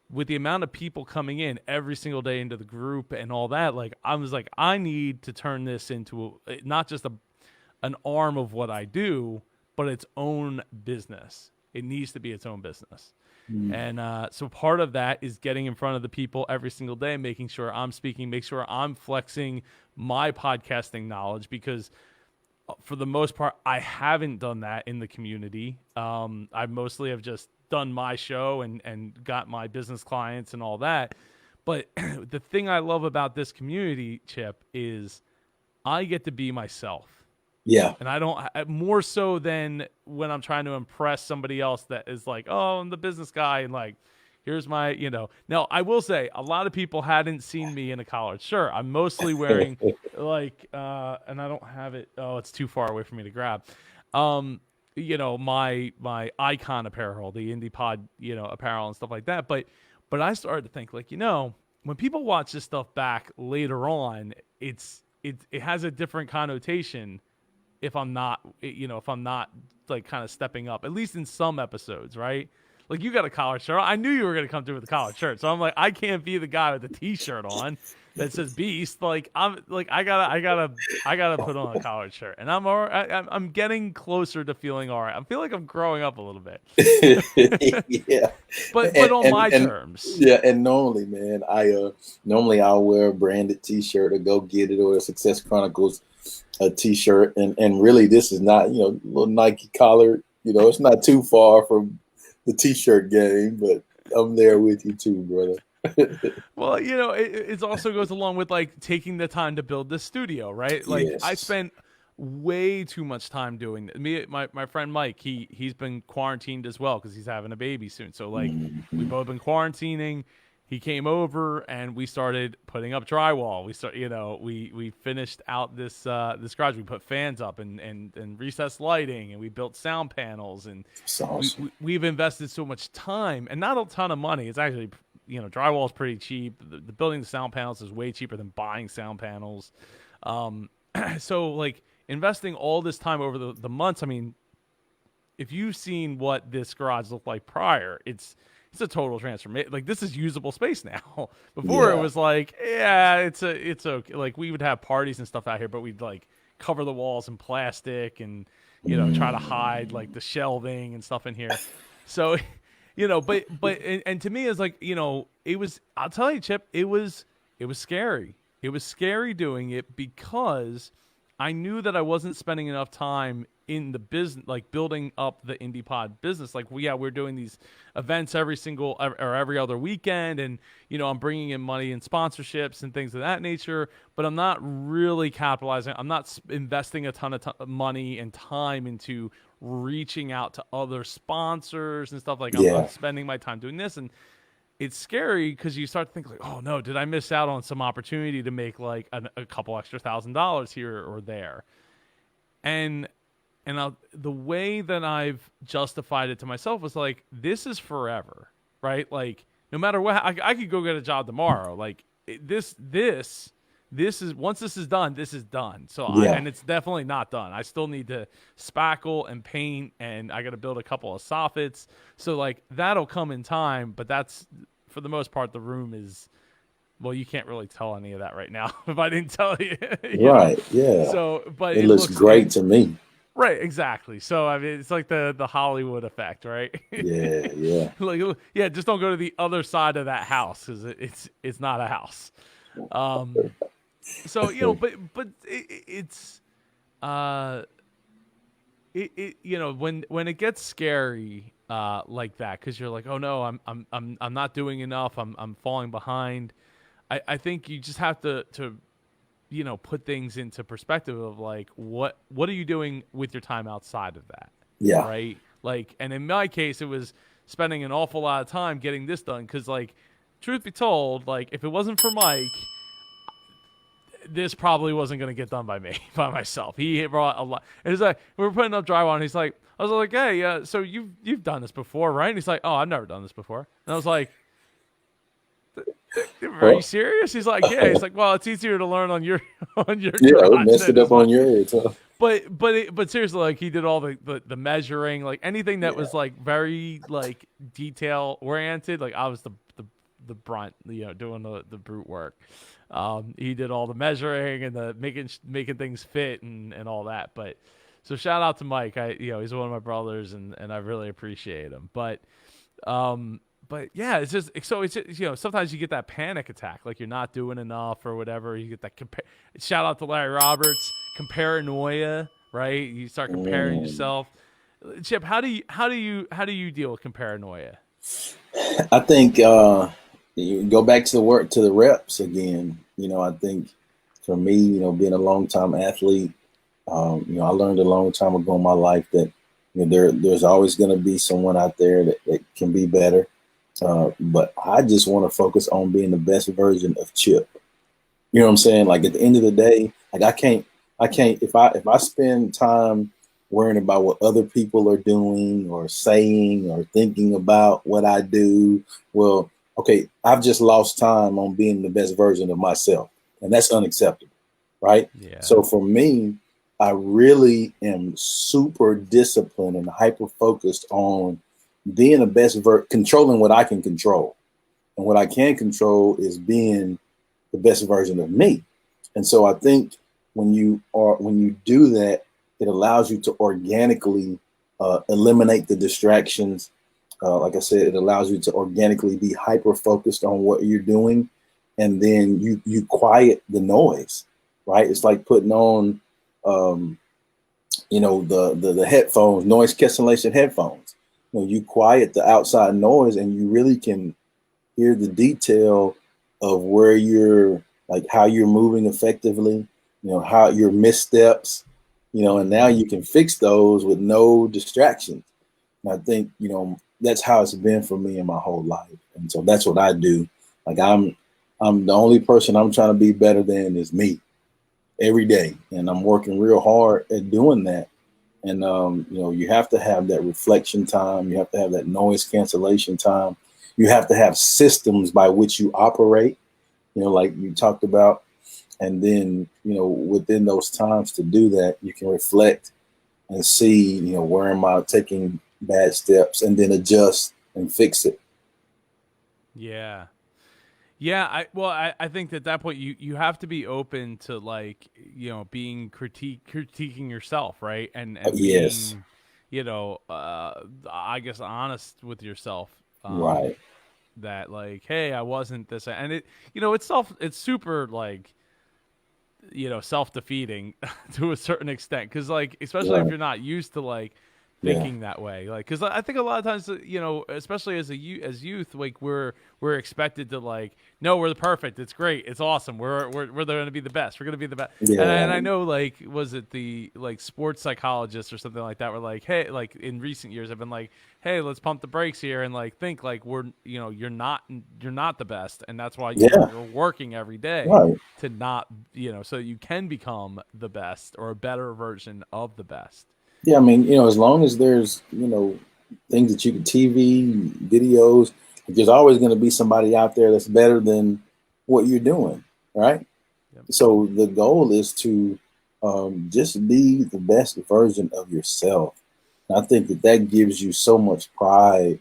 with the amount of people coming in every single day into the group and all that, like I was like, I need to turn this into not just an arm of what I do, but its own business. It needs to be its own business. And so part of that is getting in front of the people every single day, making sure I'm speaking, make sure I'm flexing my podcasting knowledge, because for the most part, I haven't done that in the community. I mostly have just done my show and got my business clients and all that. But the thing I love about this community, Chip, is I get to be myself. Yeah. And I don't, more so than when I'm trying to impress somebody else that is like, oh, I'm the business guy. And like, here's my. Now, I will say a lot of people hadn't seen me in a collared shirt. I'm mostly wearing and I don't have it. Oh, it's too far away for me to grab. My icon apparel, the Indie Pod, apparel and stuff like that. But I started to think like, when people watch this stuff back later on, it has a different connotation if I'm not like kind of stepping up, at least in some episodes, right? Like you got a collared shirt. I knew you were gonna come through with a collared shirt, so I'm like, I can't be the guy with the T-shirt on that says Beast. Like I gotta put on a collared shirt, and I'm getting closer to feeling all right. I feel like I'm growing up a little bit, Yeah. but And, on and my and terms. yeah, and normally, man, normally I'll wear a branded T-shirt or Go Get It or a Success Chronicles a T-shirt, and really this is not little Nike collar. It's not too far from the T-shirt game, but I'm there with you too, brother. Well, it also goes along with like taking the time to build the studio, right? Like I Yes. spent way too much time doing that. My friend Mike, he's been quarantined as well because he's having a baby soon. So like we Hmm. both been quarantining. He came over and we started putting up drywall. We finished out this garage. We put fans up and recessed lighting, and we built sound panels, and It's awesome. we've invested so much time and not a ton of money. It's actually, drywall is pretty cheap. The building the sound panels is way cheaper than buying sound panels. Um, so like investing all this time over the months. I mean, if you've seen what this garage looked like prior, it's a total transformation. Like this is usable space now. Before it Yeah. was like, yeah, it's okay. Like we would have parties and stuff out here, but we'd like cover the walls in plastic and try to hide like the shelving and stuff in here. So, but to me it's like, it was. I'll tell you, Chip, it was scary. It was scary doing it because I knew that I wasn't spending enough time in the business, like building up the indie pod business. Like, we're doing these events every other weekend, and I'm bringing in money and sponsorships and things of that nature. But I'm not really capitalizing. I'm not investing a ton of money and time into reaching out to other sponsors and stuff. Like, I'm Yeah. spending my time doing this, and it's scary because you start to think like, oh no, did I miss out on some opportunity to make like a couple extra $1,000 here or there? And the way that I've justified it to myself was like, this is forever, right? Like, no matter what, I could go get a job tomorrow. Like, this is, once this is done, this is done. So Yeah. and it's definitely not done. I still need to spackle and paint, and I got to build a couple of soffits. So like, that'll come in time, but that's, for the most part, the room is, well, you can't really tell any of that right now if I didn't tell you, Right. Yeah. So, but It it looks looks great to me. right, exactly. So I mean, it's like the Hollywood effect, right? Yeah. Yeah. Like, yeah, just don't go to the other side of that house because it's not a house. Um, so but it's uh, when it gets scary like that, because you're like, oh no, I'm not doing enough. I'm falling behind. I think you just have to put things into perspective of like, what are you doing with your time outside of that, Yeah. right? Like, and in my case, it was spending an awful lot of time getting this done because, like, truth be told, like, if it wasn't for Mike, this probably wasn't going to get done by me, by myself. He brought a lot. It was like, we were putting up drywall, and he's like, I was like, hey, so you've done this before, right? And he's like, oh, I've never done this before. And I was like, are you Well, serious? He's like, yeah. He's like, well, it's easier to learn on your on your yeah, we garage messed than it it's up on mine. your end. Huh? But seriously, like, he did all the measuring, like anything that Yeah. was like very like detail oriented. Like, I was the brunt, doing the brute work. He did all the measuring and the making things fit and all that. But so shout out to Mike. He's one of my brothers, and I really appreciate him. Um, but yeah, it's just so it's just, sometimes you get that panic attack, like you're not doing enough or whatever. You get that shout out to Larry Roberts, comparanoia, right? You start comparing Mm. yourself. Chip, how do you deal with comparanoia? I think you go back to the work to the reps again. I think for me, being a long time athlete, I learned a long time ago in my life that there's always going to be someone out there that can be better. But I just want to focus on being the best version of Chip. You know what I'm saying? Like at the end of the day, like I can't if I spend time worrying about what other people are doing or saying or thinking about what I do, well, okay, I've just lost time on being the best version of myself. And that's unacceptable, right? Yeah. So for me, I really am super disciplined and hyper focused on being the controlling what I can control. And what I can control is being the best version of me. And so I think when you do that, it allows you to organically eliminate the distractions. Like I said, it allows you to organically be hyper focused on what you're doing, and then you quiet the noise, right? It's like putting on, um, the headphones, noise cancellation headphones. You quiet the outside noise, and you really can hear the detail of where you're, like how you're moving effectively, how your missteps, and now Mm-hmm. you can fix those with no distractions. And I think, that's how it's been for me in my whole life. And so that's what I do. Like I'm the only person I'm trying to be better than is me every day. And I'm working real hard at doing that. And you have to have that reflection time. You have to have that noise cancellation time. You have to have systems by which you operate, like you talked about. And then, within those times to do that, you can reflect and see, where am I taking bad steps, and then adjust and fix it. Yeah. Yeah, I think at that point you have to be open to, like, being critiquing yourself, right? And Yes. being, I guess, honest with yourself. Right. That, like, hey, I wasn't this, and it's super, like, self-defeating to a certain extent. Because like, especially if Right. you're not used to like Yeah. thinking that way, like, because I think a lot of times, especially as as youth, like we're expected to like, no, we're the perfect, it's great, it's awesome, we're going to be the best, we're going to be the best. And I Yeah. know, like, was it the like sports psychologists or something like that were like, hey, like in recent years I've been like, hey, let's pump the brakes here and like think like you're not the best, and that's why Yeah. you're working every day Right. to not, so you can become the best or a better version of the best. Yeah. I mean, as long as there's, things that you can TV, videos, there's always going to be somebody out there that's better than what you're doing. Right. Yep. So the goal is to just be the best version of yourself. And I think that gives you so much pride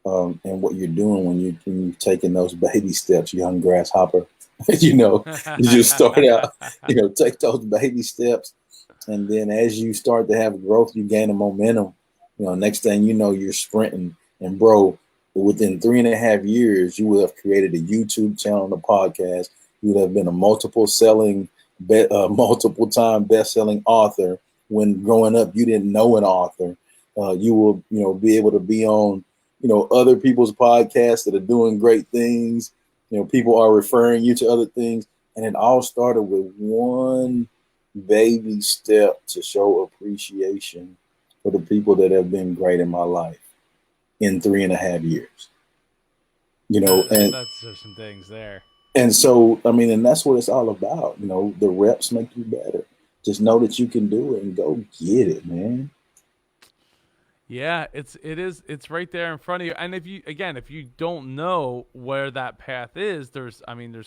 in what you're doing when you're taking those baby steps, young grasshopper. You just start out, take those baby steps, and then as you start to have growth, you gain a momentum. Next thing you know, you're sprinting, and bro, within 3.5 years, you will have created a YouTube channel and a podcast. You would have been a multiple time best selling author. When growing up, you didn't know an author. You will, be able to be on, other people's podcasts that are doing great things. People are referring you to other things, and it all started with one baby step to show appreciation for the people that have been great in my life in 3.5 years. And There's some things there. so I mean, and that's what it's all about. The reps make you better. Just know that you can do it and go get it, man. Yeah, it's right there in front of you. And if you don't know where that path is, there's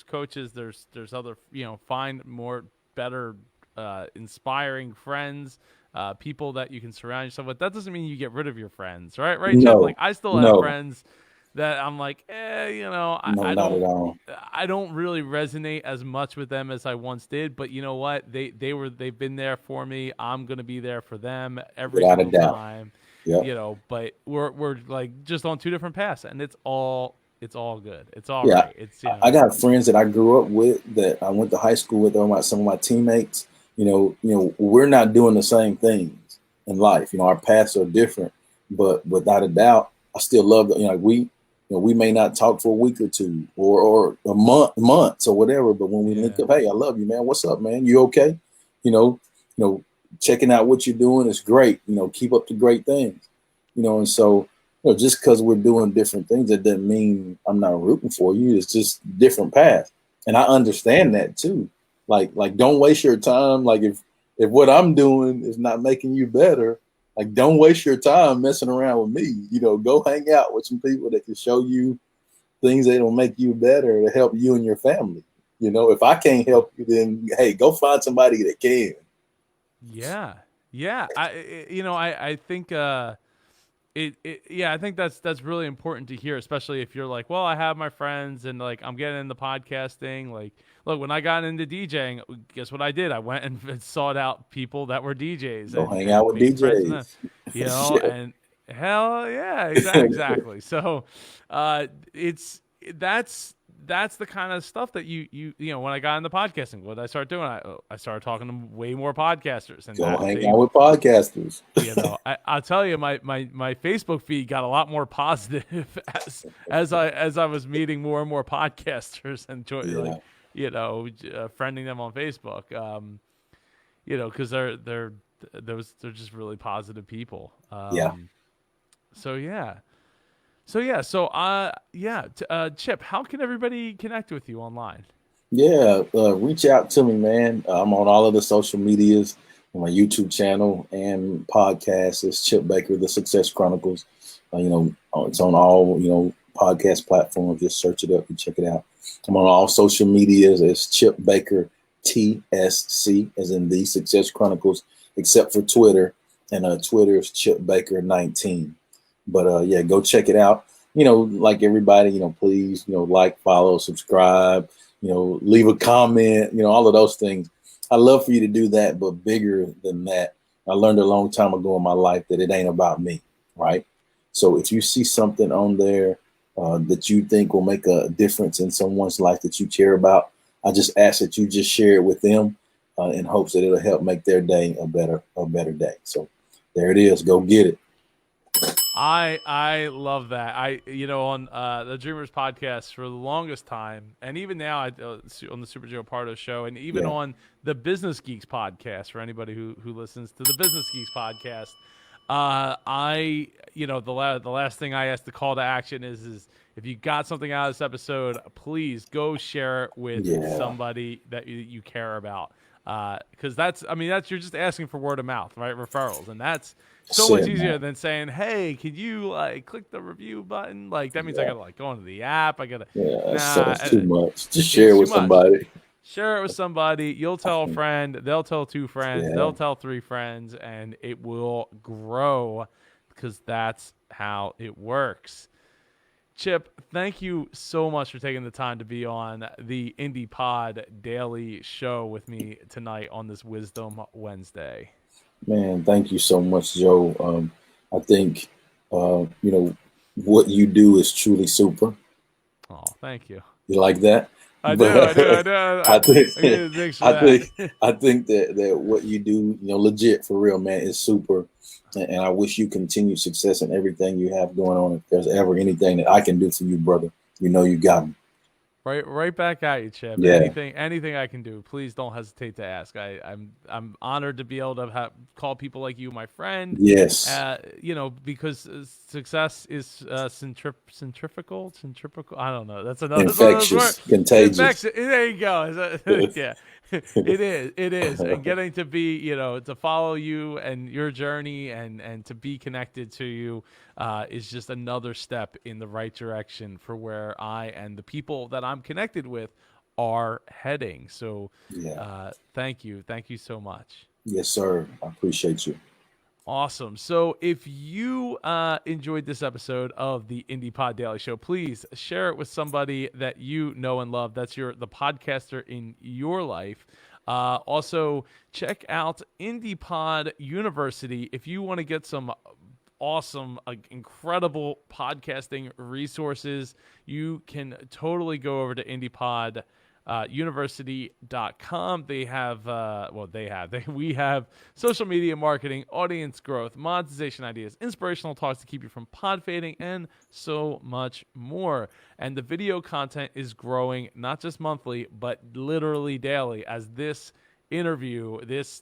coaches, there's other, find more better inspiring friends, people that you can surround yourself with. That doesn't mean you get rid of your friends, right? Right, Chip? Like, No, I still have no, friends that I'm like, no, I not at don't all. really resonate as much with them as I once did. But you know what? They've been there for me. I'm gonna be there for them every Without a single doubt. time. Yep. But we're like just on two different paths, and it's all good. It's all Yeah. right. It's I got friends that I grew up with that I went to high school with. Some of my teammates. We're not doing the same things in life. Our paths are different, but without a doubt, I still love that. We may not talk for a week or two or a months or whatever, but when we link yeah. up, hey, I love you, man. What's up, man? You okay? You know, checking out what you're doing is great. Keep up the great things. And so just because we're doing different things, that doesn't mean I'm not rooting for you. It's just different paths, and I understand that too. Like, don't waste your time. Like, if what I'm doing is not making you better, like, don't waste your time messing around with me. Go hang out with some people that can show you things that'll make you better to help you and your family. If I can't help you, then hey, go find somebody that can. Yeah. Yeah. I think I think that's really important to hear, especially if you're like, well, I have my friends and like I'm getting into podcasting. Like, look, when I got into DJing, guess what I did? I went and sought out people that were DJs Go hang out and with made friends with them. DJs. Yeah. And hell yeah, exactly. So it's that's the kind of stuff that when I got into podcasting, what did I start doing? I started talking to way more podcasters, and Go that hang they out with podcasters. I'll tell you, my Facebook feed got a lot more positive as I was meeting more and more podcasters and Yeah. friending them on Facebook. Because they're just really positive people. Yeah. So yeah. Chip, how can everybody connect with you online? Yeah, reach out to me, man. I'm on all of the social medias, on my YouTube channel and podcast. It's Chip Baker, The Success Chronicles. It's on all podcast platforms. Just search it up and check it out. I'm on all social medias. It's Chip Baker TSC, as in The Success Chronicles, except for Twitter, and Twitter is Chip Baker 19. But yeah, go check it out. Like everybody, please, like, follow, subscribe, leave a comment, all of those things. I love for you to do that, but bigger than that, I learned a long time ago in my life that it ain't about me, right? So if you see something on there that you think will make a difference in someone's life that you care about, I just ask that you just share it with them, in hopes that it'll help make their day a better day. So there it is. Go get it. I love that. On the Dreamers podcast for the longest time, and even now on the Super Joe Pardo show, and even Yeah. on the Business Geeks podcast for anybody who listens to the Business Geeks podcast. The last thing I ask, the call to action is if you got something out of this episode, please go share it with Yeah. somebody that you care about. Because that's you're just asking for word of mouth, right? Referrals, and that's so much Shit, easier man. than saying, "Hey, can you click the review button?" Like that means I Yeah. gotta go into the app. I gotta Yeah. So nah, it's too much. Just share it's it too with much. somebody. Share it with somebody. You'll tell a friend. They'll tell two friends. Yeah. They'll tell three friends, and it will grow because that's how it works. Chip, thank you so much for taking the time to be on the Indie Pod Daily Show with me tonight on this Wisdom Wednesday. Man, thank you so much, Joe. I think what you do is truly super. Oh, thank you. You like that? I do, I But do, I do. I I think give you thanks for I think that. I think that what you do, legit for real, man, is super. And I wish you continued success in everything you have going on. If there's ever anything that I can do for you, brother, you got me. Right back at you, Chip. Yeah. Anything I can do, please don't hesitate to ask. I'm honored to be able to call people like you my friend. Yes. Because success is centrifugal. I don't know. That's one of those Infectious, words. contagious. There you go. Yeah, it is, and getting to be, to follow you and your journey and to be connected to you is just another step in the right direction for where I and the people that I'm connected with are heading. So, Yeah. thank you so much. Yes, sir. I appreciate you. Awesome. So if you enjoyed this episode of the Indie Pod Daily Show, please share it with somebody that you know and love. That's the podcaster in your life. Also, check out Indie Pod University if you want to get some awesome, incredible podcasting resources. You can totally go over to IndiePod university.com. They have we have social media marketing, audience growth, monetization ideas, inspirational talks to keep you from pod fading, and so much more. And the video content is growing not just monthly but literally daily, as this interview, this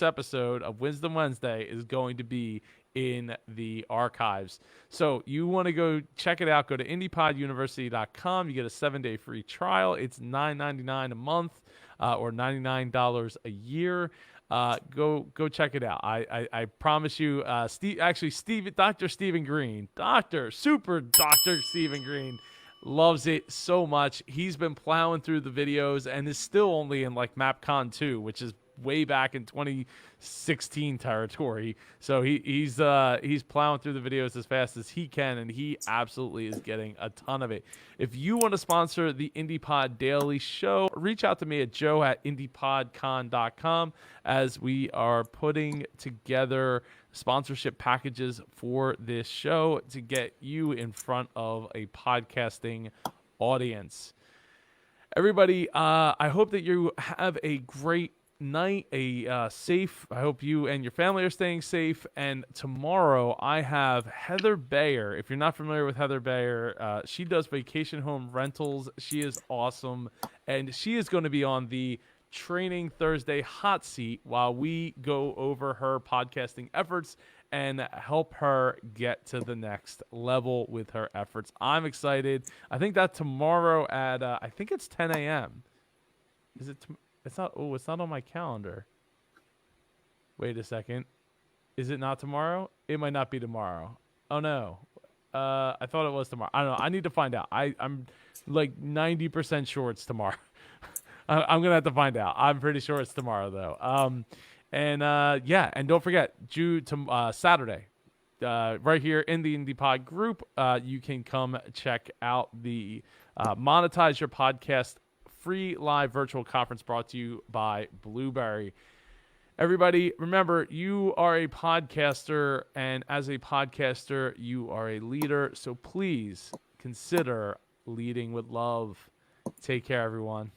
episode of Wisdom Wednesday is going to be in the archives. So you want to go check it out, go to indiepoduniversity.com. You get a 7-day free trial. It's $9.99 a month or $99 a year. Go check it out. I promise you, Dr. Stephen Green, Dr. Stephen Green loves it so much. He's been plowing through the videos and is still only in MapCon 2, which is way back in 2016 territory. So he's plowing through the videos as fast as he can, and he absolutely is getting a ton of it. If you want to sponsor the IndiePod Daily Show, reach out to me at joe@indiepodcon.com, as we are putting together sponsorship packages for this show to get you in front of a podcasting audience. Everybody, I hope that you have a great night, safe. I hope you and your family are staying safe. And tomorrow I have Heather Bayer. If you're not familiar with Heather Bayer, she does vacation home rentals. She is awesome, and she is going to be on the Training Thursday hot seat while we go over her podcasting efforts and help her get to the next level with her efforts. I'm excited. I think that tomorrow at I think it's 10 a.m. Is it? It's not. Oh, it's not on my calendar. Wait a second. Is it not tomorrow? It might not be tomorrow. Oh no. I thought it was tomorrow. I don't know. I need to find out. I'm like 90% sure it's tomorrow. I'm gonna have to find out. I'm pretty sure it's tomorrow though. And don't forget, Saturday, right here in the Indie Pod group, you can come check out the Monetize Your Podcast free live virtual conference brought to you by Blueberry. Everybody, remember, you are a podcaster, and as a podcaster, you are a leader. So please consider leading with love. Take care, everyone.